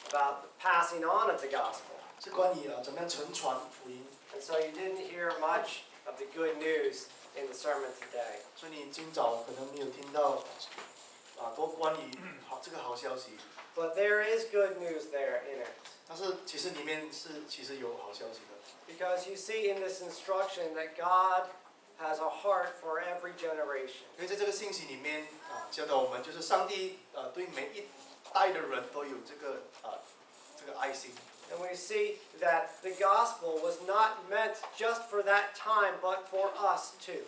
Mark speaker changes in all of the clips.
Speaker 1: about the passing on of the gospel.
Speaker 2: 是关于怎么样承传福音。
Speaker 1: And so you didn't hear much of the good news in the sermon today.
Speaker 2: 所以你今早可能没有听到多关于这个好消息。
Speaker 1: But there is good news there in it.
Speaker 2: 但是其实里面其实有好消息的。
Speaker 1: Because you see in this instruction that God has a heart for every generation.
Speaker 2: 因为在这个信息里面教导我们，就是上帝对每一代的人都有这个爱心。
Speaker 1: And we see that the gospel was not meant just for that time, but for us too.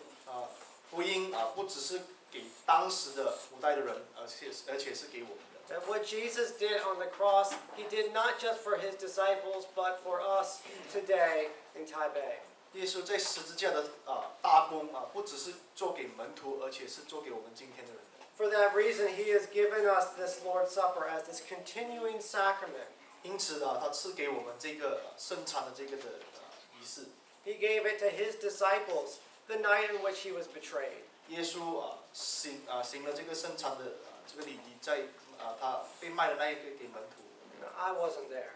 Speaker 2: 福音不只是给当时的古代的人，而且是给我们的。
Speaker 1: And what Jesus did on the cross, he did not just for his disciples, but for us today in Taipei.
Speaker 2: 耶稣在十字架的大功不只是做给门徒，而且是做给我们今天的人。
Speaker 1: For that reason, he has given us this Lord's Supper as this continuing sacrament.
Speaker 2: 因此他赐给我们这个圣餐的这个的仪式。
Speaker 1: He gave it to his disciples the night in which he was betrayed.
Speaker 2: 耶稣行了这个圣餐的这个礼仪，在他被卖的那一个给门徒。
Speaker 1: I wasn't there.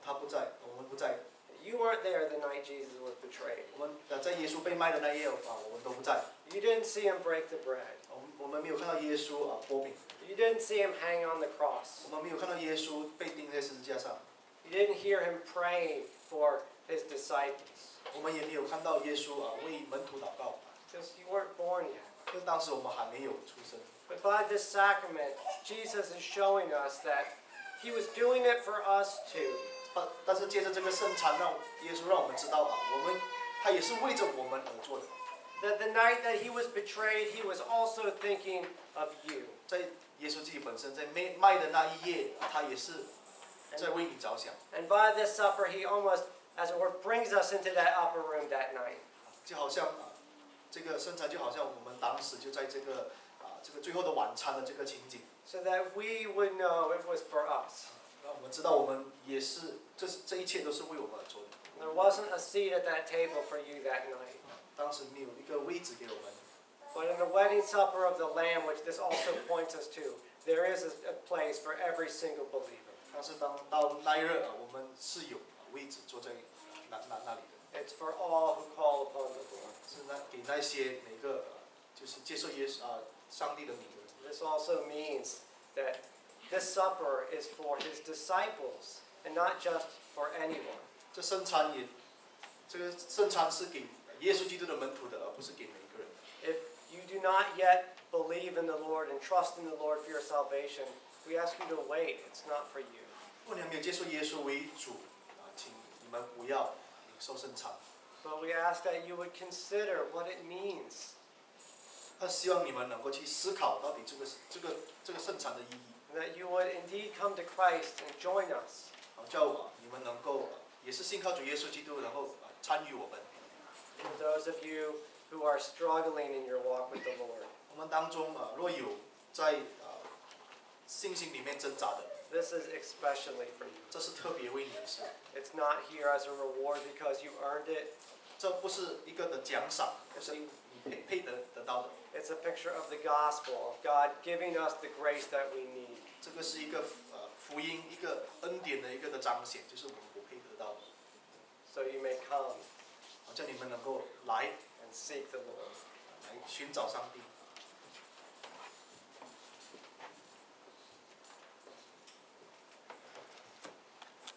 Speaker 2: 他不在，我们不在。
Speaker 1: You weren't there the night Jesus was betrayed.
Speaker 2: 我们在耶稣被卖的那一夜我们都不在。
Speaker 1: You didn't see him break the bread.
Speaker 2: 我们没有看到耶稣剥饼。
Speaker 1: You didn't see him hang on the cross.
Speaker 2: 我们没有看到耶稣被钉在十字架上。
Speaker 1: You didn't hear him praying for his disciples.
Speaker 2: 我们也没有看到耶稣为门徒祷告。
Speaker 1: Because you weren't born yet.
Speaker 2: 因为当时我们还没有出生。
Speaker 1: But by this sacrament, Jesus is showing us that he was doing it for us too.
Speaker 2: 但是借着这个圣餐，耶稣让我们知道他也是为着我们而做的。
Speaker 1: That the night that he was betrayed, he was also thinking of you.
Speaker 2: 在耶稣自己本身在卖的那一夜，他也是在为你着想。
Speaker 1: And by this supper, he almost, as it were, brings us into that upper room that night.
Speaker 2: 就好像这个圣餐，就好像我们当时就在这个最后的晚餐的这个情景。
Speaker 1: So that we would know it was for us.
Speaker 2: 让我们知道我们也是，这一切都是为我们而做的。
Speaker 1: There wasn't a seat at that table for you that night.
Speaker 2: 当时没有一个位置给我们。
Speaker 1: But in the wedding supper of the Lamb, which this also points us to, there is a place for every single believer.
Speaker 2: 但是到那一日我们是有位置坐在那里的。
Speaker 1: It's for all who call upon the Lord.
Speaker 2: 是给那些每个就是接受上帝的名的人。
Speaker 1: This also means that this supper is for his disciples and not just for anyone.
Speaker 2: 这个圣餐是给耶稣基督的门徒的，而不是给每一个人。
Speaker 1: If you do not yet believe in the Lord and trust in the Lord for your salvation, we ask you to wait. It's not for you.
Speaker 2: 如果你还没有接受耶稣为主请你们不要领受圣餐。
Speaker 1: But we ask that you would consider what it means.
Speaker 2: 他希望你们能够去思考到底这个圣餐的意义。
Speaker 1: That you would indeed come to Christ and join us.
Speaker 2: 叫你们能够也是信靠主耶稣基督，然后参与我们。
Speaker 1: For those of you who are struggling in your walk with the Lord.
Speaker 2: 我们当中若有在信心里面挣扎的，
Speaker 1: This is especially for you.
Speaker 2: 这是特别为你的事。
Speaker 1: It's not here as a reward because you earned it.
Speaker 2: 这不是一个的奖赏，是你配得到的。
Speaker 1: It's a picture of the gospel, of God giving us the grace that we need.
Speaker 2: 这个是一个福音，一个恩典的一个的彰显，就是我们不配得到的。
Speaker 1: So you may come
Speaker 2: 叫你们能够来
Speaker 1: and seek the Lord.
Speaker 2: 来寻找上帝。